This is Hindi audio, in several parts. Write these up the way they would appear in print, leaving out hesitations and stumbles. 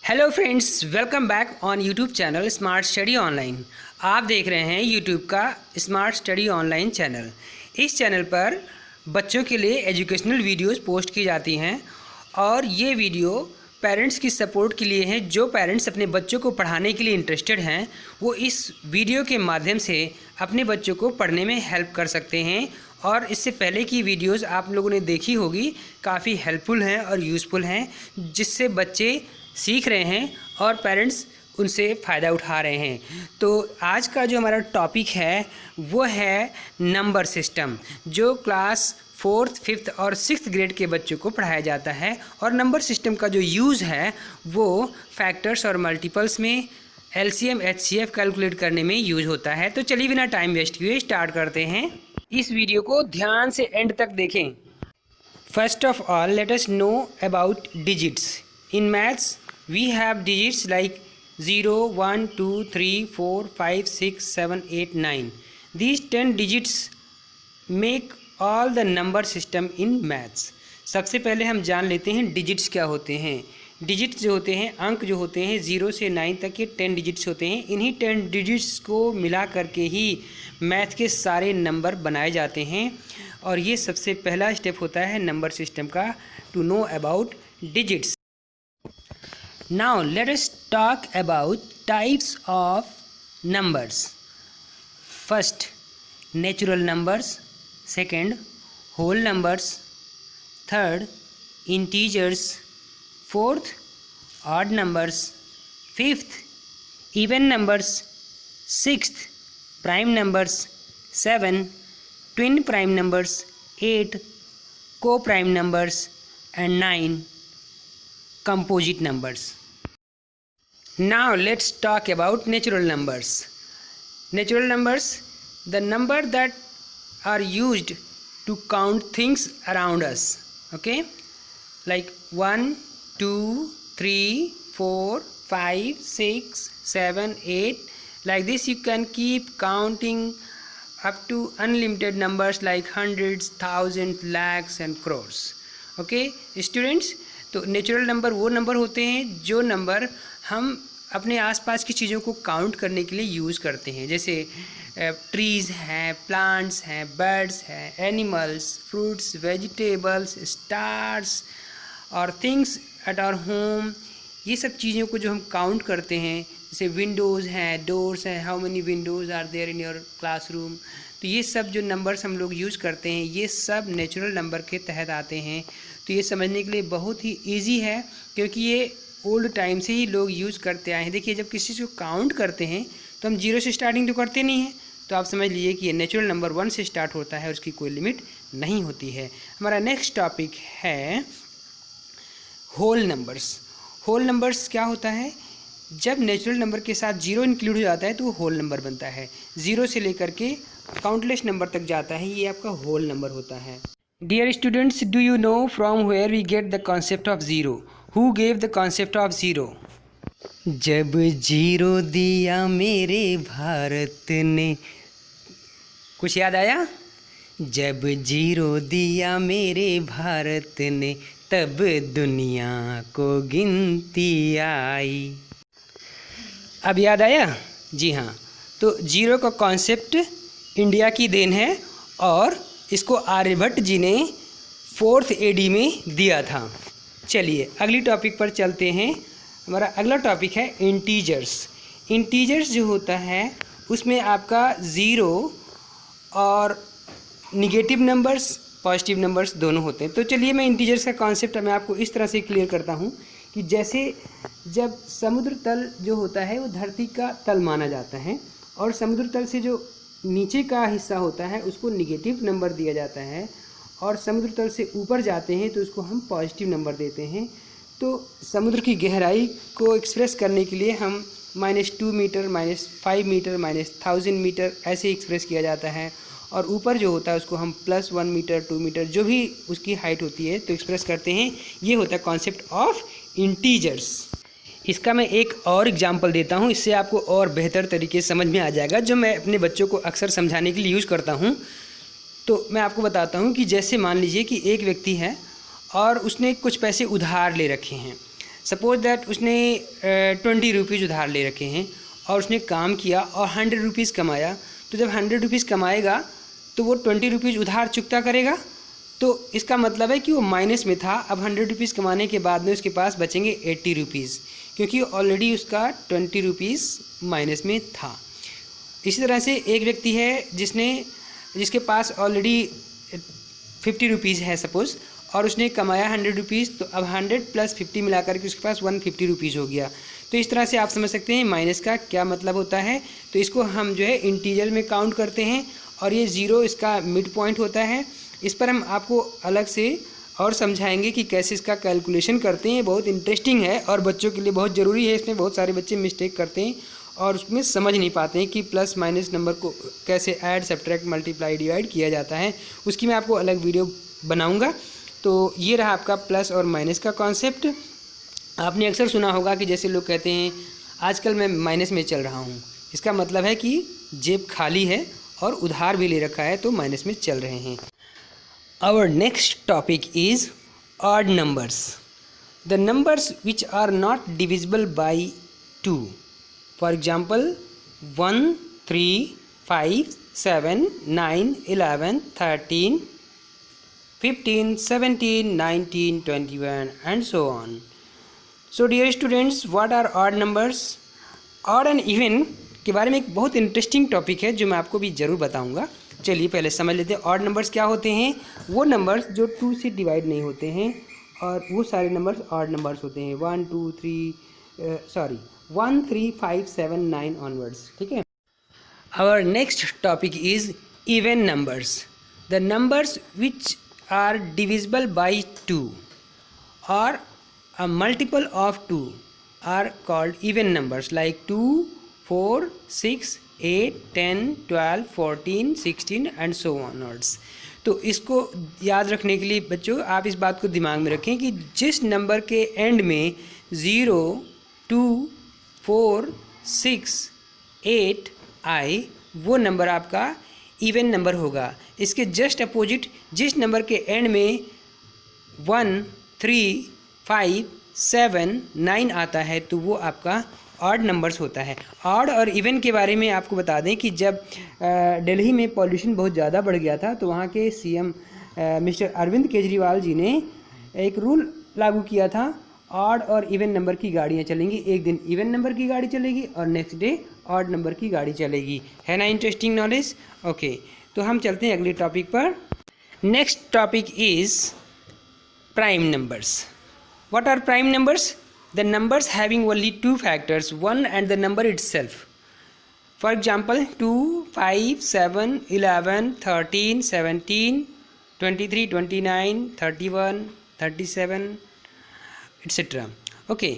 Hello friends, welcome back on YouTube channel smart study online. आप देख रहे हैं यूट्यूब का स्मार्ट स्टडी ऑनलाइन चैनल। इस चैनल पर बच्चों के लिए एजुकेशनल वीडियोस पोस्ट की जाती हैं और ये वीडियो पेरेंट्स की सपोर्ट के लिए हैं। जो पेरेंट्स अपने बच्चों को पढ़ाने के लिए इंटरेस्टेड हैं वो इस वीडियो के माध्यम से अपने बच्चों को पढ़ने में हेल्प कर सकते हैं। और इससे पहले की वीडियोस आप लोगों ने देखी होगी, काफ़ी हेल्पफुल हैं और यूज़फुल हैं, जिससे बच्चे सीख रहे हैं और पेरेंट्स उनसे फ़ायदा उठा रहे हैं। तो आज का जो हमारा टॉपिक है वो है नंबर सिस्टम, जो क्लास 4th, 5th और 6th ग्रेड के बच्चों को पढ़ाया जाता है। और नंबर सिस्टम का जो यूज़ है वो फैक्टर्स और मल्टीपल्स में LCM HCF कैलकुलेट करने में यूज़ होता है। तो चलिए बिना टाइम वेस्ट किए स्टार्ट करते हैं। इस वीडियो को ध्यान से एंड तक देखें। First of all let us know about digits. In maths, we have digits like 0, 1, 2, 3, 4, 5, 6, 7, 8, 9. These 10 digits make all the number system in maths. सबसे पहले हम जान लेते हैं डिजिट्स क्या होते हैं। डिजिट्स जो होते हैं, अंक जो होते हैं 0 से 9 तक के 10 डिजिट्स होते हैं। इन्हीं 10 डिजिट्स को मिला करके ही मैथ के सारे नंबर बनाए जाते हैं। और ये सबसे पहला स्टेप होता है नंबर सिस्टम का, to know about digits. Now let us talk about types of numbers. First, natural numbers. Second, whole numbers. Third, integers. Fourth, odd numbers. Fifth, even numbers. Sixth, prime numbers. 7, twin prime numbers. 8, co-prime numbers. And 9, composite numbers. Now let's talk about natural numbers. Natural numbers, the number that are used to count things around us. Okay, like 1, 2, 3, 4, 5, 6, 7, 8. Like this you can keep counting up to unlimited numbers like hundreds, thousands, lakhs and crores. Okay students, तो नेचुरल नंबर वो नंबर होते हैं जो नंबर हम अपने आसपास की चीज़ों को काउंट करने के लिए यूज़ करते हैं। जैसे ट्रीज़ हैं, प्लांट्स हैं, बर्ड्स हैं, एनिमल्स, फ्रूट्स, वेजिटेबल्स, स्टार्स और थिंग्स एट आवर होम। ये सब चीज़ों को जो हम काउंट करते हैं, जैसे विंडोज़ हैं, डोर्स हैं, how many windows are there in your classroom. तो ये सब जो नंबर्स हम लोग यूज़ करते हैं ये सब नेचुरल नंबर के तहत आते हैं। तो ये समझने के लिए बहुत ही इजी है, क्योंकि ये ओल्ड टाइम से ही लोग यूज़ करते आए हैं। देखिए, जब किसी चीज़ को काउंट करते हैं तो हम 0 से स्टार्टिंग तो करते नहीं हैं। तो आप समझ लीजिए कि ये नेचुरल नंबर 1 से स्टार्ट होता है और उसकी कोई लिमिट नहीं होती है। हमारा नेक्स्ट टॉपिक है होल नंबर्स। होल नंबर्स क्या होता है? जब नेचुरल नंबर के साथ 0 इंक्लूड हो जाता है तो वो होल नंबर बनता है। 0 से लेकर के काउंटलेस नंबर तक जाता है, ये आपका होल नंबर होता है। Dear students, do you know from where we get the concept of zero? Who gave the concept of zero? जब 0 दिया मेरे भारत ने, कुछ याद आया? जब 0 दिया मेरे भारत ने तब दुनिया को गिनती आई। अब याद आया? जी हाँ। तो 0 का कॉन्सेप्ट इंडिया की देन है और इसको आर्यभट्ट जी ने 4th AD में दिया था। चलिए अगली टॉपिक पर चलते हैं। हमारा अगला टॉपिक है इंटीजर्स। इंटीजर्स जो होता है उसमें आपका 0 और निगेटिव नंबर्स, पॉजिटिव नंबर्स दोनों होते हैं। तो चलिए मैं इंटीजर्स का कॉन्सेप्ट मैं आपको इस तरह से क्लियर करता हूँ कि जैसे जब समुद्र तल जो होता है वो धरती का तल माना जाता है और समुद्र तल से जो नीचे का हिस्सा होता है उसको निगेटिव नंबर दिया जाता है, और समुद्र तल से ऊपर जाते हैं तो उसको हम पॉजिटिव नंबर देते हैं। तो समुद्र की गहराई को एक्सप्रेस करने के लिए हम -2 मीटर, -5 मीटर, -1000 मीटर ऐसे एक्सप्रेस किया जाता है। और ऊपर जो होता है उसको हम +1 मीटर, 2 मीटर जो भी उसकी हाइट होती है तो एक्सप्रेस करते हैं। ये होता है कॉन्सेप्ट ऑफ इंटीजर्स। इसका मैं एक और एग्जांपल देता हूँ, इससे आपको और बेहतर तरीके से समझ में आ जाएगा, जो मैं अपने बच्चों को अक्सर समझाने के लिए यूज़ करता हूँ। तो मैं आपको बताता हूँ कि जैसे मान लीजिए कि एक व्यक्ति है और उसने कुछ पैसे उधार ले रखे हैं। सपोज दैट उसने 20 रुपीज़ उधार ले रखे हैं और उसने काम किया और 100 रुपीज़ कमाया। तो जब 100 रुपीज़ कमाएगा तो वो 20 रुपीज़ उधार चुकता करेगा, तो इसका मतलब है कि वो माइनस में था। अब 100 रुपीज़ कमाने के बाद में उसके पास बचेंगे 80 रुपीज़, क्योंकि ऑलरेडी उसका 20 रुपीज़ माइनस में था। इसी तरह से एक व्यक्ति है जिसके पास ऑलरेडी 50 रुपीज़ है सपोज़, और उसने कमाया 100 रुपीज़, तो अब 100 + 50 मिलाकर के उसके पास 150 रुपीज़ हो गया। तो इस तरह से आप समझ सकते हैं माइनस का क्या मतलब होता है। तो इसको हम जो है इंटीजर में काउंट करते हैं और ये 0 इसका मिड पॉइंट होता है। इस पर हम आपको अलग से और समझाएंगे कि कैसे इसका कैलकुलेशन करते हैं। बहुत इंटरेस्टिंग है और बच्चों के लिए बहुत ज़रूरी है। इसमें बहुत सारे बच्चे मिस्टेक करते हैं और उसमें समझ नहीं पाते हैं कि प्लस माइनस नंबर को कैसे ऐड, सब्ट्रैक्ट, मल्टीप्लाई, डिवाइड किया जाता है। उसकी मैं आपको अलग वीडियो बनाऊंगा। तो ये रहा आपका प्लस और माइनस का कॉन्सेप्ट। आपने अक्सर सुना होगा कि जैसे लोग कहते हैं आजकल मैं माइनस में चल रहा हूँ, इसका मतलब है कि जेब खाली है और उधार भी ले रखा है, तो माइनस में चल रहे हैं। Our next topic is odd numbers, the numbers which are not divisible by 2। For example 1, 3, 5, 7, 9, 11, 13, 15, 17, 19, 21 and so on. So dear students, what are odd numbers? Odd and even के बारे में एक बहुत इंटरेस्टिंग टॉपिक है जो मैं आपको भी ज़रूर बताऊंगा। चलिए पहले समझ लेते हैं ऑड नंबर्स क्या होते हैं। वो नंबर्स जो 2 से डिवाइड नहीं होते हैं और वो सारे नंबर्स ऑड नंबर्स होते हैं। 1, 3, 5, 7, 9 ऑनवर्ड्स, ठीक है। Our next topic is even numbers, the numbers which are divisible by 2 or a multiple of 2 are called even numbers like 2, 4, 6, 8, 10, 12, 14, 16 and so onwards. तो इसको याद रखने के लिए बच्चों आप इस बात को दिमाग में रखें कि जिस नंबर के एंड में 0, 2, 4, 6, 8 आए वो नंबर आपका इवन नंबर होगा। इसके जस्ट अपोजिट जिस नंबर के एंड में 1, 3, 5, 7, 9 आता है तो वो आपका ऑड नंबर्स होता है। ऑड और इवन के बारे में आपको बता दें कि जब दिल्ली में पॉल्यूशन बहुत ज़्यादा बढ़ गया था तो वहाँ के सीएम मिस्टर अरविंद केजरीवाल जी ने एक रूल लागू किया था, ऑड और इवन नंबर की गाड़ियाँ चलेंगी। एक दिन इवन नंबर की गाड़ी चलेगी और नेक्स्ट डे ऑड नंबर की गाड़ी चलेगी। है ना इंटरेस्टिंग नॉलेज। ओके, तो हम चलते हैं अगले टॉपिक पर। Next topic is prime numbers. What are prime numbers? The numbers having only 2 factors, 1 and the number itself. For example 2, 5, 7, 11, 13, 17, 23, 29, 31, 37 etcetera. Okay,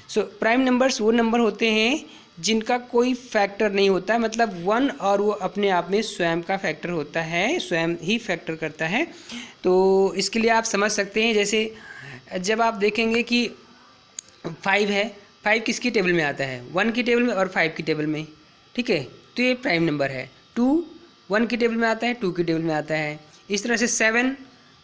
so prime numbers वो नंबर होते हैं जिनका कोई फैक्टर नहीं होता है, मतलब 1 और वो अपने आप में स्वयं का फैक्टर होता है, स्वयं ही फैक्टर करता है। तो इसके लिए आप समझ सकते हैं, जैसे जब आप देखेंगे कि 5 है, 5 किसकी टेबल में आता है? 1 की टेबल में और 5 की टेबल में, ठीक है, तो ये प्राइम नंबर है। 2 1 की टेबल में आता है, 2 की टेबल में आता है। इस तरह से 7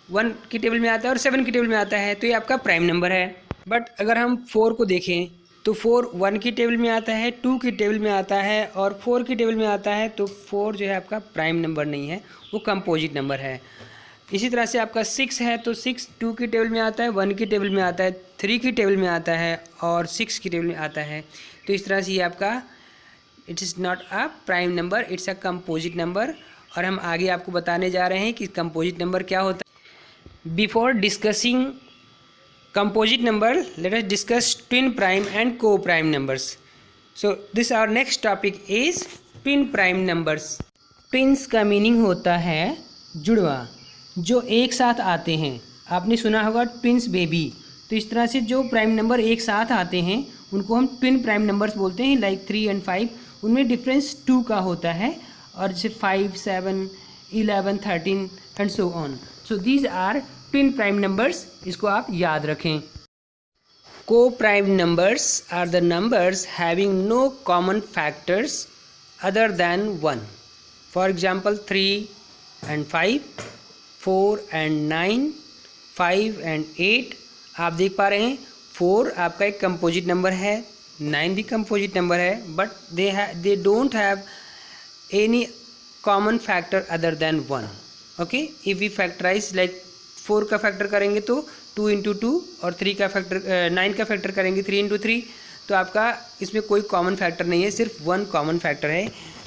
1 की टेबल में आता है और 7 की टेबल में आता है, तो ये आपका प्राइम नंबर है। बट अगर हम 4 को देखें तो 4 1 की टेबल में आता है, 2 की टेबल में आता है और 4 की टेबल में आता है, तो 4 जो है आपका प्राइम नंबर नहीं है, वो कंपोजिट नंबर है। इसी तरह से आपका 6 है तो 6 2 की टेबल में आता है, 1 की टेबल में आता है, 3 की टेबल में आता है और 6 की टेबल में आता है। तो इस तरह से ये आपका it is not a prime number, it's a composite number. और हम आगे आपको बताने जा रहे हैं कि कंपोजिट नंबर क्या होता है। Before discussing composite number, let us discuss twin prime and co-prime numbers. So this our next topic is twin prime numbers. Twins का मीनिंग होता है जुड़वा, जो एक साथ आते हैं। आपने सुना होगा ट्विंस बेबी। तो इस तरह से जो प्राइम नंबर एक साथ आते हैं उनको हम ट्विन प्राइम नंबर्स बोलते हैं, लाइक 3 and 5। उनमें डिफरेंस 2 का होता है, और जैसे 5, 7, 11, 13 and so on. So these are twin prime numbers, इसको आप याद रखें। को prime numbers are the numbers having no common factors other than 1। For example 3 and 5, 4 and 9, 5 and 8। आप देख पा रहे हैं 4 आपका एक कंपोजिट नंबर है, 9 भी कंपोजिट नंबर है, but they don't have any common factor other than 1. Okay, if we factorise like 4 का फैक्टर करेंगे तो 2 इंटू 2 और 3 का फैक्टर 9 का फैक्टर करेंगे 3 इंटू 3, तो आपका इसमें कोई कॉमन फैक्टर नहीं है, सिर्फ 1 कॉमन फैक्टर है.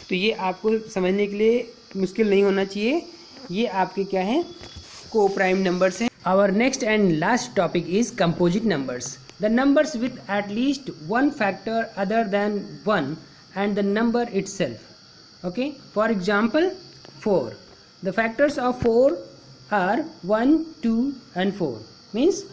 तो ये आपको समझने के लिए मुश्किल नहीं होना चाहिए. ये आपके क्या हैं, को प्राइम नंबर्स हैं. Our next and last topic is composite numbers. The numbers with at least 1 factor other than 1 and the number itself. Okay, for example 4. The factors of 4 are 1, 2 and 4. Means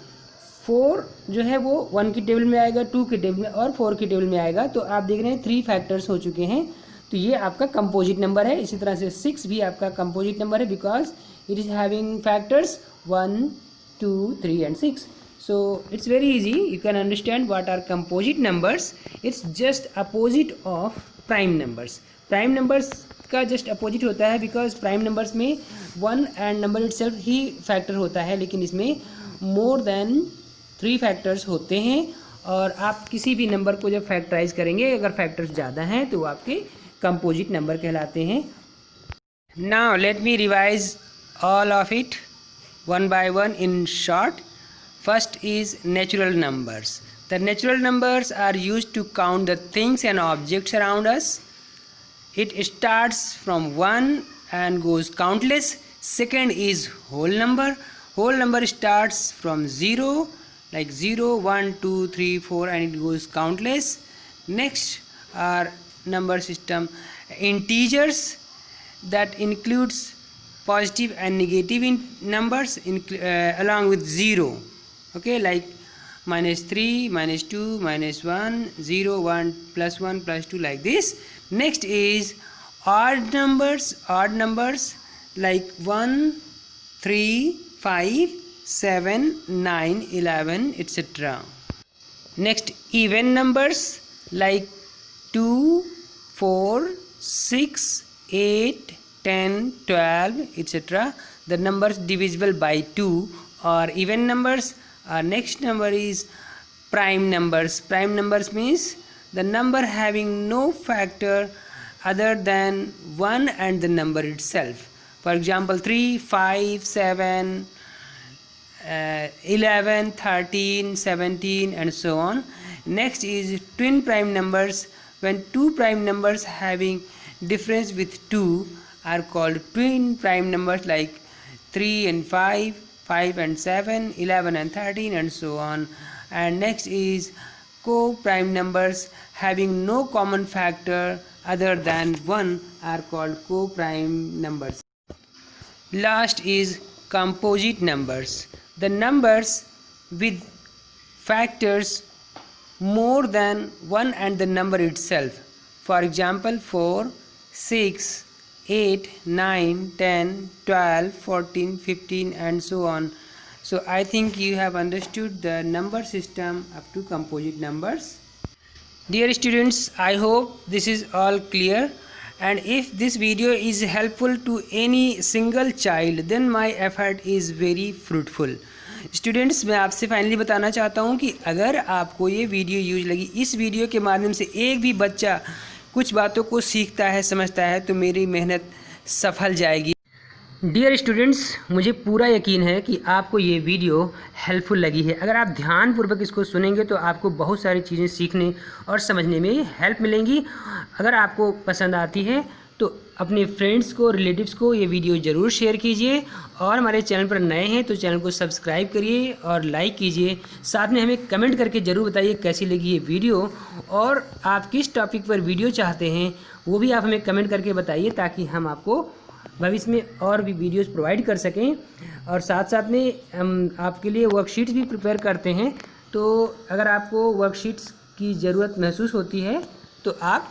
4 जो है वो 1 की टेबल में आएगा, 2 की टेबल में और 4 की टेबल में आएगा. तो आप देख रहे हैं 3 फैक्टर्स हो चुके हैं. तो ये आपका कंपोजिट नंबर है. इसी तरह से 6 भी आपका कंपोजिट नंबर है because it is having factors 1, 2, 3 and 6. So it's very easy, you can understand what are composite numbers. It's just opposite of prime numbers. Prime numbers का just opposite होता है because prime numbers में 1 and number itself he factor होता है, लेकिन इसमें more than 3 factors होते हैं. और आप किसी भी नंबर को जब फैक्टराइज करेंगे, अगर फैक्टर्स ज़्यादा हैं तो वो आपके कंपोजिट नंबर कहलाते हैं. Now let me revise all of it one by one in short. First is natural numbers. The natural numbers are used to count the things and objects around us. It starts from 1 and goes countless. Second is whole number. Whole number starts from 0, like 0, 1, 2, 3, 4 and it goes countless. Next are number system integers, that includes positive and negative numbers along with 0. Okay, like -3, -2, -1, 0, 1, +1, +2 like this. Next is odd numbers. Odd numbers like 1, 3, 5, 7, 9, 11 etc. Next even numbers like 2, 4, 6, 8, 10, 12 etc. The numbers divisible by 2 or even numbers. Our next number is prime numbers. Prime numbers means the number having no factor other than 1 and the number itself. For example 3, 5, 7, 11, 13, 17 and so on. Next is twin prime numbers. When 2 prime numbers having difference with 2 are called twin prime numbers, like 3 and 5, 5 and 7, 11 and 13 and so on. And next is co-prime numbers having no common factor other than 1 are called co-prime numbers. Last is composite numbers. The numbers with factors more than 1 and the number itself. For example 4, 6, 8, 9, 10, 12, 14, 15 and so on. So I think you have understood the number system up to composite numbers. Dear students, I hope this is all clear, and if this video is helpful to any single child then my effort is very fruitful. Students, मैं आपसे फाइनली बताना चाहता हूँ कि अगर आपको ये वीडियो यूज लगी, इस वीडियो के माध्यम से एक भी बच्चा कुछ बातों को सीखता है, समझता है, तो मेरी मेहनत सफल जाएगी. डियर स्टूडेंट्स, मुझे पूरा यकीन है कि आपको ये वीडियो हेल्पफुल लगी है. अगर आप ध्यानपूर्वक इसको सुनेंगे तो आपको बहुत सारी चीज़ें सीखने और समझने में हेल्प मिलेंगी. अगर आपको पसंद आती है तो अपने फ्रेंड्स को, रिलेटिव्स को ये वीडियो ज़रूर शेयर कीजिए, और हमारे चैनल पर नए हैं तो चैनल को सब्सक्राइब करिए और लाइक कीजिए. साथ में हमें कमेंट करके ज़रूर बताइए कैसी लगी ये वीडियो, और आप किस टॉपिक पर वीडियो चाहते हैं वो भी आप हमें कमेंट करके बताइए, ताकि हम आपको भविष्य में और भी वीडियोस प्रोवाइड कर सकें. और साथ साथ में हम आपके लिए वर्कशीट्स भी प्रिपेयर करते हैं. तो अगर आपको वर्कशीट्स की ज़रूरत महसूस होती है तो आप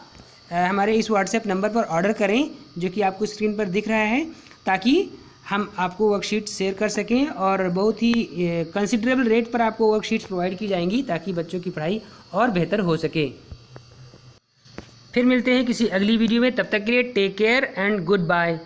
हमारे इस व्हाट्सएप नंबर पर ऑर्डर करें, जो कि आपको स्क्रीन पर दिख रहा है, ताकि हम आपको वर्कशीट शेयर कर सकें, और बहुत ही कंसिडरेबल रेट पर आपको वर्कशीट्स प्रोवाइड की जाएंगी, ताकि बच्चों की पढ़ाई और बेहतर हो सके. फिर मिलते हैं किसी अगली वीडियो में. तब तक के लिए take care and good bye.